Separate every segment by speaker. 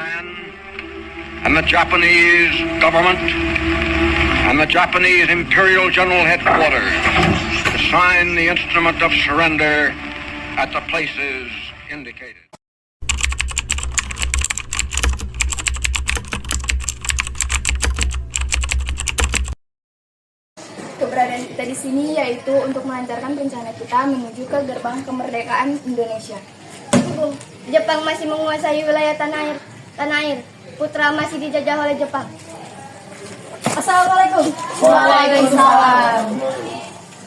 Speaker 1: Japan and the Japanese government and the Japanese Imperial General Headquarters to sign the instrument of surrender at the places indicated.
Speaker 2: Keberadaan kita di sini yaitu untuk melancarkan rencana kita menuju ke gerbang kemerdekaan Indonesia.
Speaker 3: Jepang masih menguasai wilayah tanah air. Putra masih dijajah oleh Jepang.
Speaker 2: Assalamualaikum.
Speaker 3: Waalaikumsalam.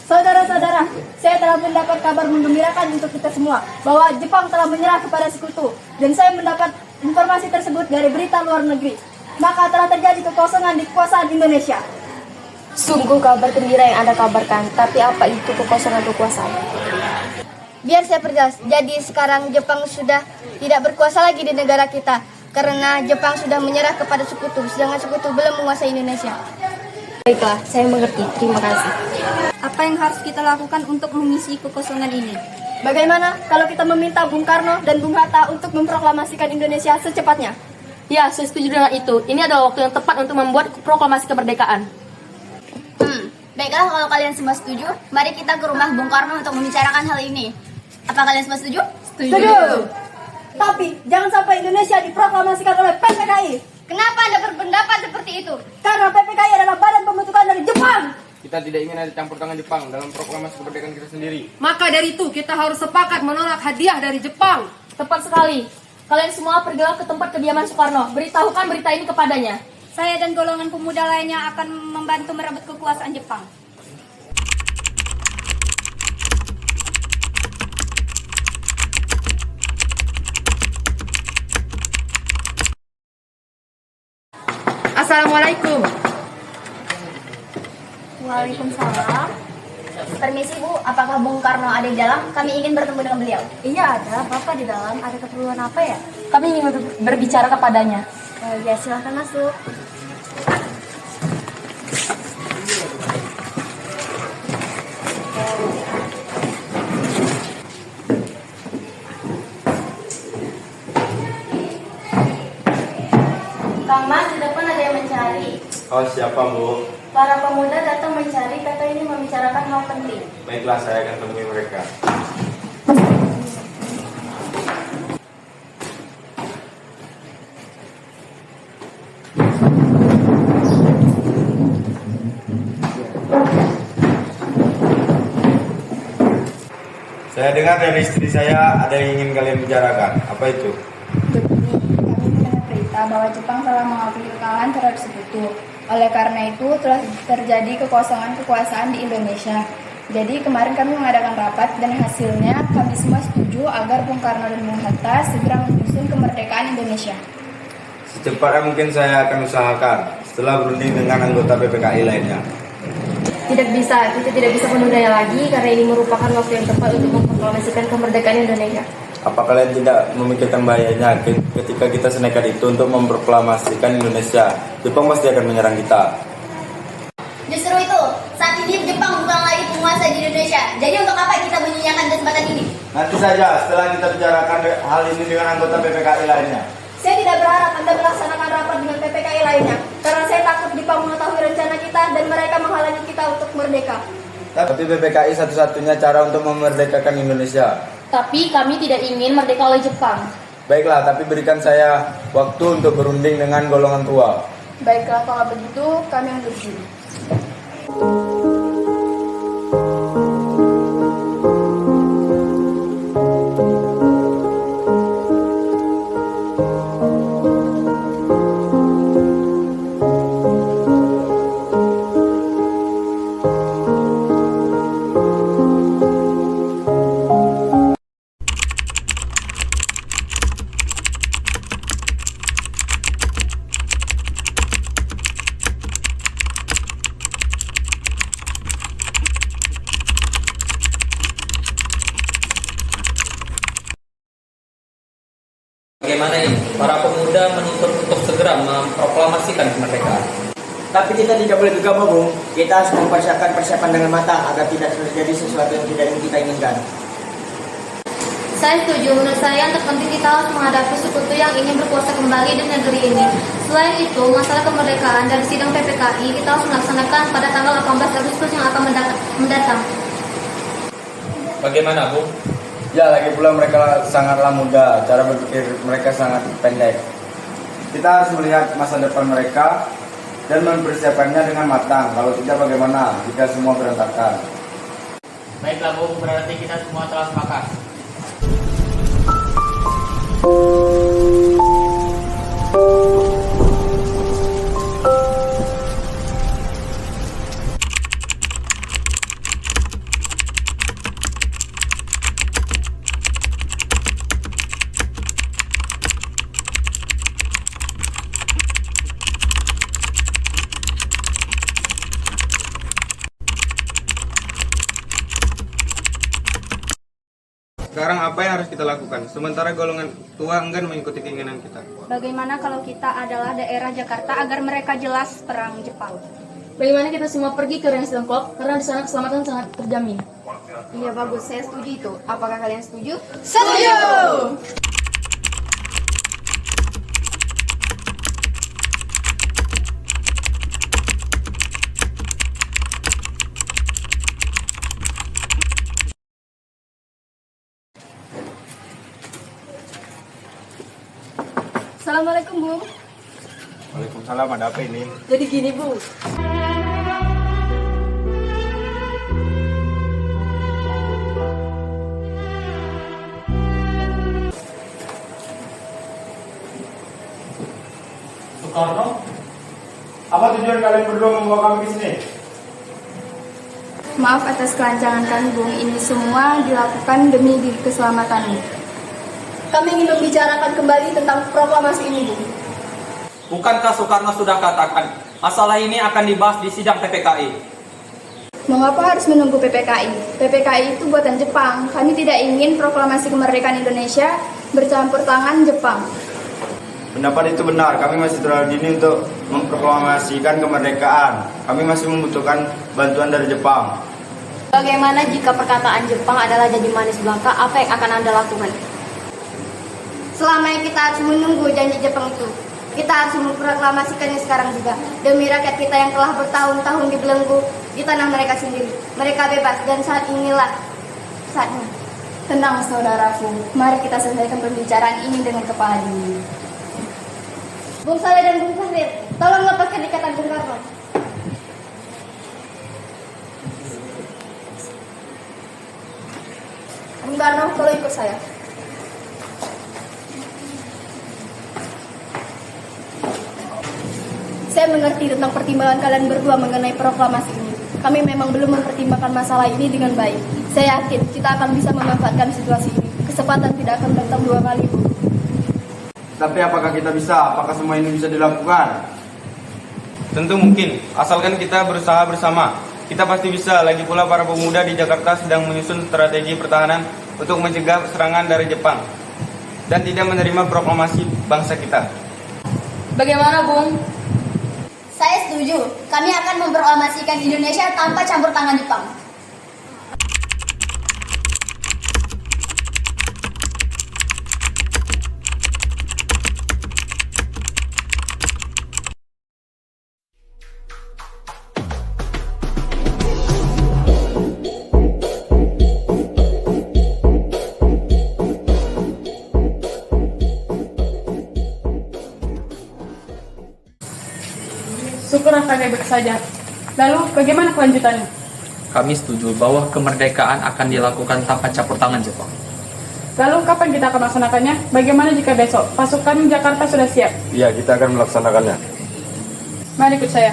Speaker 2: Saudara-saudara, saya telah mendapat kabar menggembirakan untuk kita semua bahwa Jepang telah menyerah kepada sekutu, dan saya mendapat informasi tersebut dari berita luar negeri. Maka telah terjadi kekosongan di kekuasaan Indonesia.
Speaker 3: Sungguh kabar gembira yang Anda kabarkan, tapi apa itu kekosongan kekuasaan? Biar saya perjelas. Jadi sekarang Jepang sudah tidak berkuasa lagi di negara kita karena Jepang sudah menyerah kepada sekutu, sedangkan sekutu belum menguasai Indonesia. Baiklah, saya mengerti. Terima kasih.
Speaker 2: Apa yang harus kita lakukan untuk mengisi kekosongan ini? Bagaimana kalau kita meminta Bung Karno dan Bung Hatta untuk memproklamasikan Indonesia secepatnya?
Speaker 4: Ya, saya setuju dengan itu. Ini adalah waktu yang tepat untuk membuat proklamasi kemerdekaan.
Speaker 3: Baiklah, kalau kalian semua setuju, mari kita ke rumah Bung Karno untuk membicarakan hal ini. Apa kalian semua setuju?
Speaker 2: Setuju. Tapi jangan sampai Indonesia diproklamasikan oleh PPKI.
Speaker 3: Kenapa Anda berpendapat seperti itu?
Speaker 2: Karena PPKI adalah badan pembentukan dari Jepang.
Speaker 5: Kita tidak ingin ada campur tangan Jepang dalam proklamasi kemerdekaan kita sendiri.
Speaker 4: Maka dari itu, kita harus sepakat menolak hadiah dari Jepang. Tepat sekali. Kalian semua pergilah ke tempat kediaman Soekarno. Beritahukan berita ini kepadanya.
Speaker 2: Saya dan golongan pemuda lainnya akan membantu merebut kekuasaan Jepang.
Speaker 4: Assalamualaikum.
Speaker 3: Waalaikumsalam. Permisi Bu, apakah Bung Karno ada di dalam? Kami ingin bertemu dengan beliau.
Speaker 2: Iya ada, Bapak di dalam. Ada keperluan apa ya?
Speaker 4: Kami ingin berbicara kepadanya.
Speaker 3: Ya silahkan masuk. Kang Mas, di depan ada yang mencari.
Speaker 5: Oh, siapa, Bu?
Speaker 3: Para pemuda datang mencari, kata ini membicarakan hal penting.
Speaker 5: Baiklah, saya akan temui mereka. Saya dengar dari istri saya ada yang ingin kalian bicarakan. Apa itu?
Speaker 2: Begini, kami mendengar berita bahwa Jepang telah mengakui kekalahan terhadap sekutu. Oleh karena itu telah terjadi kekosongan kekuasaan di Indonesia. Jadi kemarin kami mengadakan rapat dan hasilnya kami semua setuju agar Bung Karno dan Bung Hatta segera menyusun kemerdekaan Indonesia.
Speaker 5: Secepatnya mungkin saya akan usahakan setelah berunding dengan anggota PPKI lainnya.
Speaker 4: Kita tidak bisa menundanya lagi karena ini merupakan waktu yang tepat untuk memproklamasikan kemerdekaan Indonesia.
Speaker 5: Apa kalian tidak memikirkan bahayanya ketika kita senekat itu untuk memproklamasikan Indonesia? Jepang pasti akan menyerang kita.
Speaker 3: Justru itu, saat ini Jepang bukan lagi penguasa di Indonesia. Jadi untuk apa kita menyia-nyiakan kesempatan ini?
Speaker 5: Nanti saja setelah kita bicarakan hal ini dengan anggota PPKI lainnya.
Speaker 2: Saya tidak berharap Anda melaksanakan rapat dengan PPKI lainnya, karena saya takut Jepang mengetahui rencana kita dan mereka menghalangi kita untuk merdeka.
Speaker 5: Tapi PPKI satu-satunya cara untuk memerdekakan Indonesia.
Speaker 4: Tapi kami tidak ingin merdeka oleh Jepang.
Speaker 5: Baiklah, tapi berikan saya waktu untuk berunding dengan golongan tua.
Speaker 2: Baiklah, kalau begitu kami undur diri.
Speaker 6: Bagaimana ini? Para pemuda menuntut untuk segera memproklamasikan kemerdekaan.
Speaker 7: Tapi kita tidak boleh gegabah, Bung. Kita harus mempersiapkan persiapan dengan matang agar tidak terjadi sesuatu yang tidak ingin kita inginkan.
Speaker 3: Saya setuju. Menurut saya yang terpenting kita harus menghadapi sekutu yang ingin berkuasa kembali di negeri ini. Selain itu, masalah kemerdekaan dari sidang PPKI kita harus melaksanakan pada tanggal 18 Agustus yang akan mendatang.
Speaker 6: Bagaimana, Bu?
Speaker 5: Ya, lagi pula mereka sangatlah muda, cara berpikir mereka sangat pendek. Kita harus melihat masa depan mereka dan mempersiapkannya dengan matang. Kalau tidak, bagaimana jika semua berantakan?
Speaker 6: Baiklah, Bu. Berarti kita semua telah sepakat.
Speaker 8: Sekarang apa yang harus kita lakukan? Sementara golongan tua enggan mengikuti keinginan kita.
Speaker 2: Bagaimana kalau kita adalah daerah Jakarta agar mereka jelas perang Jepang?
Speaker 4: Bagaimana kita semua pergi ke Rengas Dengklok karena di sana keselamatan sangat terjamin.
Speaker 2: Iya bagus, saya setuju itu. Apakah kalian setuju?
Speaker 4: Setuju!
Speaker 2: Assalamualaikum, Bu.
Speaker 5: Waalaikumsalam, ada apa ini?
Speaker 4: Jadi gini, Bu.
Speaker 5: Soekarno, apa tujuan kalian berdua membawa kami ke sini?
Speaker 2: Maaf atas kelancangan kami, Bung. Ini semua dilakukan demi keselamatanmu.
Speaker 3: Kami ingin membicarakan kembali tentang proklamasi ini, Bu.
Speaker 6: Bukankah Soekarno sudah katakan masalah ini akan dibahas di sidang PPKI?
Speaker 2: Mengapa harus menunggu PPKI? PPKI itu buatan Jepang. Kami tidak ingin proklamasi kemerdekaan Indonesia bercampur tangan Jepang.
Speaker 5: Pendapat itu benar, kami masih terlalu dini untuk memproklamasikan kemerdekaan. Kami masih membutuhkan bantuan dari Jepang.
Speaker 3: Bagaimana jika perkataan Jepang adalah janji manis belaka? Apa yang akan Anda lakukan? Selama ini kita harus menunggu janji Jepang itu. Kita harus memproklamasikannya sekarang juga. Demi rakyat kita yang telah bertahun-tahun dibelenggu di tanah mereka sendiri. Mereka bebas dan saat inilah saatnya.
Speaker 2: Tenang saudaraku, mari kita selesaikan pembicaraan ini dengan kepala dingin.
Speaker 3: Bung Saleh dan Bung Fahri, tolong lepaskan ikatan Bung Karno. Bung Karno, tolong ikut saya.
Speaker 2: Saya mengerti tentang pertimbangan kalian berdua mengenai proklamasi ini. Kami memang belum mempertimbangkan masalah ini dengan baik. Saya yakin kita akan bisa memanfaatkan situasi ini. Kesempatan tidak akan datang dua kali, Bu.
Speaker 5: Tapi apakah kita bisa? Apakah semua ini bisa dilakukan?
Speaker 8: Tentu mungkin, asalkan kita berusaha bersama. Kita pasti bisa, lagi pula para pemuda di Jakarta sedang menyusun strategi pertahanan untuk mencegah serangan dari Jepang dan tidak menerima proklamasi bangsa kita.
Speaker 4: Bagaimana, Bung?
Speaker 3: Saya setuju. Kami akan memproklamasikan Indonesia tanpa campur tangan Jepang.
Speaker 9: Syukurlah kami baik saja. Lalu bagaimana kelanjutannya?
Speaker 6: Kami setuju bahwa kemerdekaan akan dilakukan tanpa campur tangan Jepang.
Speaker 9: Lalu kapan kita akan melaksanakannya? Bagaimana jika besok pasukan Jakarta sudah siap?
Speaker 5: Iya, kita akan melaksanakannya.
Speaker 9: Mari ikut saya.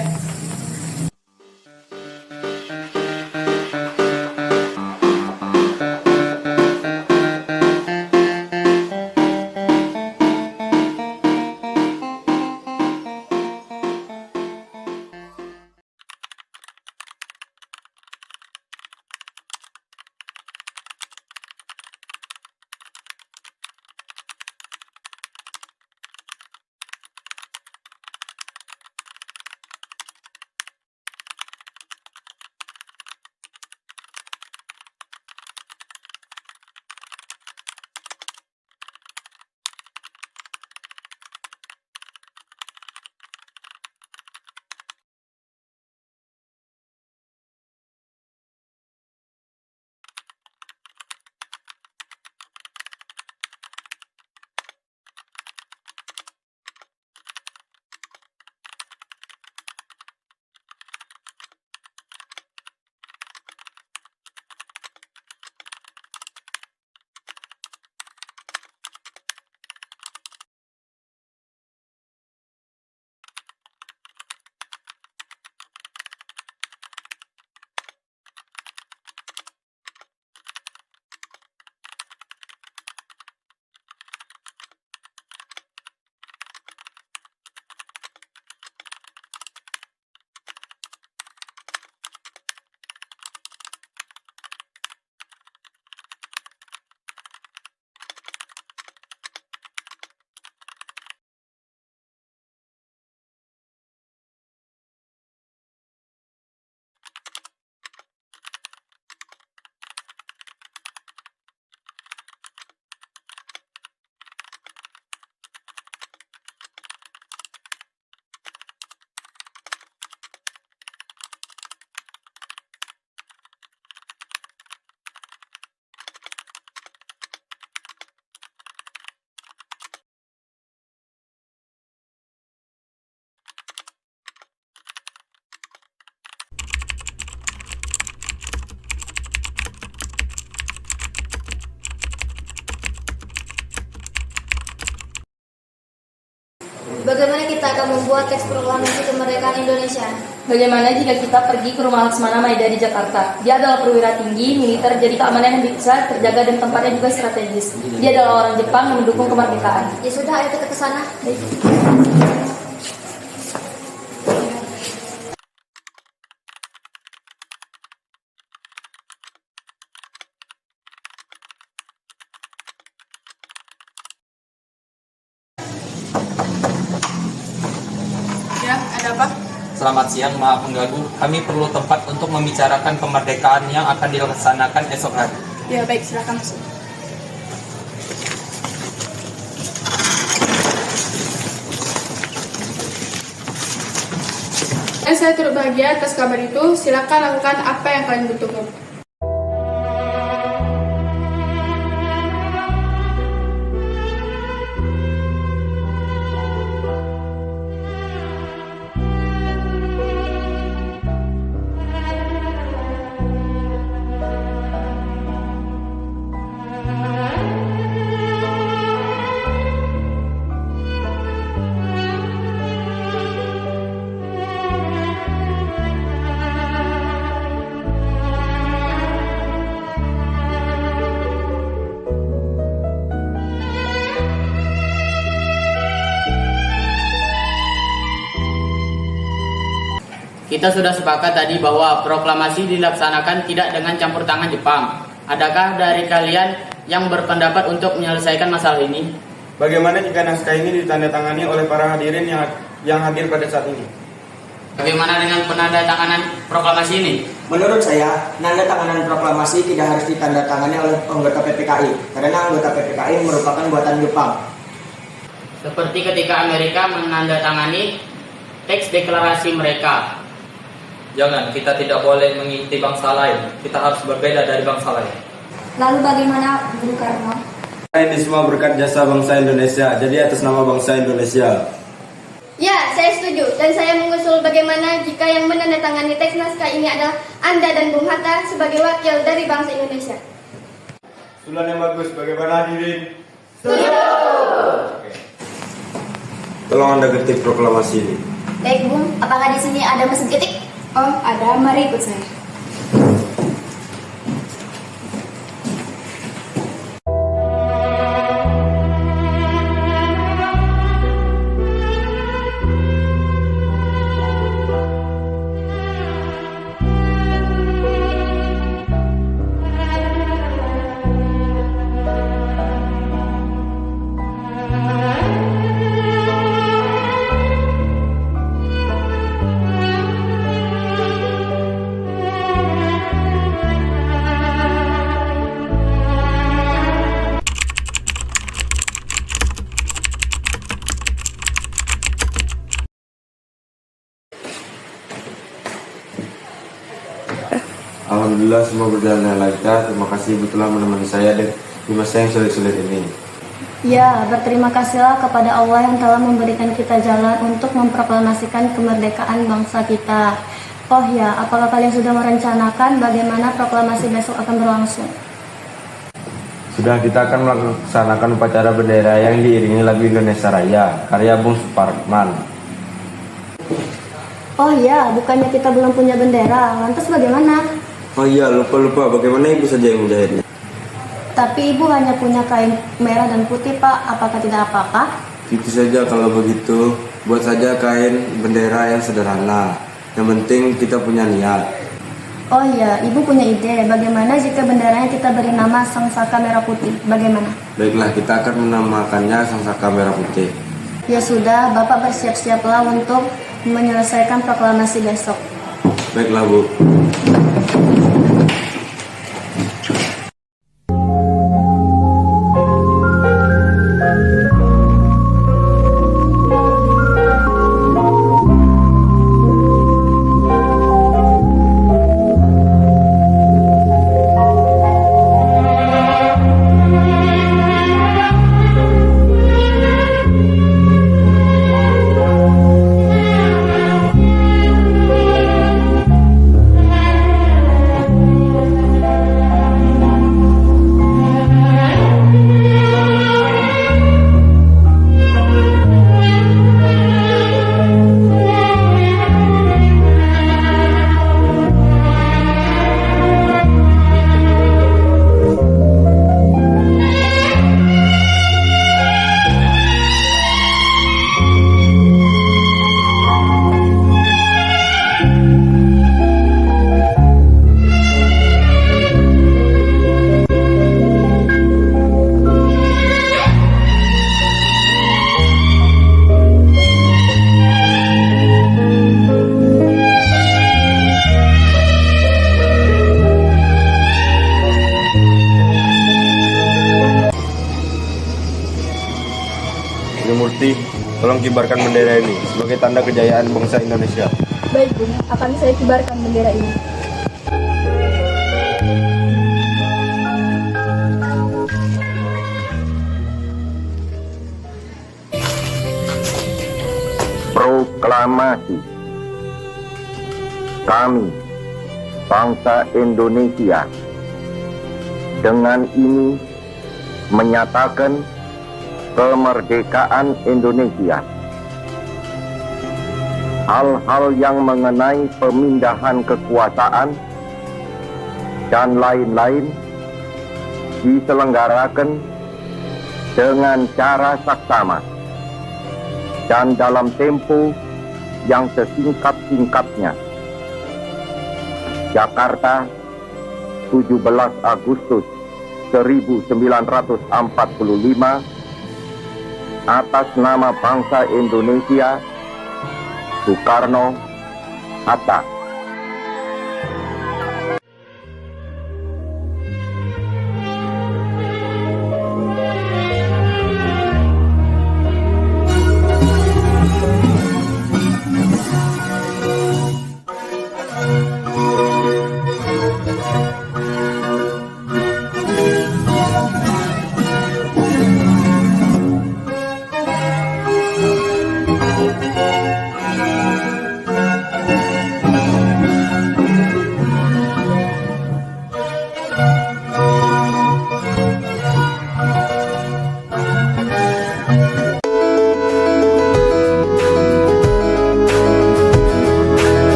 Speaker 3: bagaimana kita akan membuat teks proklamasi kemerdekaan Indonesia?
Speaker 4: Bagaimana jika kita pergi ke rumah Laksmana Maeda di Jakarta? Dia adalah perwira tinggi, militer, jadi keamanan yang bisa terjaga dan tempatnya juga strategis. Dia adalah orang Jepang yang mendukung kemerdekaan.
Speaker 3: Ya sudah, ayo kita ke sana.
Speaker 9: Ya, ada apa?
Speaker 6: Selamat siang, maaf mengganggu. Kami perlu tempat untuk membicarakan kemerdekaan yang akan dilaksanakan esok hari.
Speaker 9: Ya baik, silakan masuk. Saya turut bahagia atas kabar itu. Silakan lakukan apa yang kalian butuhkan.
Speaker 7: Kita sudah sepakat tadi bahwa proklamasi dilaksanakan tidak dengan campur tangan Jepang. Adakah dari kalian yang berpendapat untuk menyelesaikan masalah ini?
Speaker 8: Bagaimana jika naskah ini ditandatangani oleh para hadirin yang hadir pada saat ini?
Speaker 7: Bagaimana dengan penandatanganan proklamasi ini?
Speaker 10: Menurut saya, penandatanganan proklamasi tidak harus ditandatangani oleh anggota PPKI, karena anggota PPKI merupakan buatan Jepang.
Speaker 7: Seperti ketika Amerika menandatangani teks deklarasi mereka.
Speaker 6: Jangan, kita tidak boleh mengikuti bangsa lain. Kita harus berbeda dari bangsa lain.
Speaker 3: Lalu bagaimana Bung Karno?
Speaker 5: Ini semua berkat jasa bangsa Indonesia, jadi atas nama bangsa Indonesia.
Speaker 3: Ya, saya setuju. Dan saya mengusul bagaimana jika yang menandatangani teks naskah ini adalah Anda dan Bung Hatta sebagai wakil dari bangsa Indonesia.
Speaker 8: Usulan yang bagus, bagaimana hadirin?
Speaker 3: Setuju.
Speaker 5: Tolong Anda ketik proklamasi ini.
Speaker 3: Baik Bung, apakah di sini ada mesin ketik?
Speaker 2: Oh, ada. Mari ikut saya.
Speaker 5: Alhamdulillah semua berjalan dengan lancar. Terima kasih Ibu telah menemani saya di masa yang sulit-sulit ini.
Speaker 3: Ya, berterima kasihlah kepada Allah yang telah memberikan kita jalan untuk memproklamasikan kemerdekaan bangsa kita. Oh ya, apakah kalian sudah merencanakan bagaimana proklamasi besok akan berlangsung?
Speaker 5: Sudah, kita akan melaksanakan upacara bendera yang diiringi lagu Indonesia Raya, karya Bung Suparman.
Speaker 3: Oh ya, bukannya kita belum punya bendera, lantas bagaimana?
Speaker 5: Oh iya, lupa, bagaimana Ibu saja yang menjahitnya?
Speaker 3: Tapi Ibu hanya punya kain merah dan putih, Pak. Apakah tidak apa-apa?
Speaker 5: Itu saja kalau begitu, buat saja kain bendera yang sederhana. Yang penting kita punya niat.
Speaker 3: Oh iya, Ibu punya ide. Bagaimana jika benderanya kita beri nama Sang Saka Merah Putih? Bagaimana?
Speaker 5: Baiklah, kita akan menamakannya Sang Saka Merah Putih.
Speaker 3: Ya sudah, Bapak bersiap-siaplah untuk menyelesaikan proklamasi besok.
Speaker 5: Baiklah, Bu. tolong kibarkan bendera ini sebagai tanda kejayaan bangsa Indonesia.
Speaker 2: Baik, Bung. Akan saya kibarkan bendera ini.
Speaker 1: Proklamasi. Kami, bangsa Indonesia, dengan ini menyatakan kemerdekaan Indonesia. Hal-hal yang mengenai pemindahan kekuasaan dan lain-lain diselenggarakan dengan cara saksama dan dalam tempo yang sesingkat-singkatnya. Jakarta, 17 Agustus 1945, atas nama bangsa Indonesia, Soekarno, Hatta.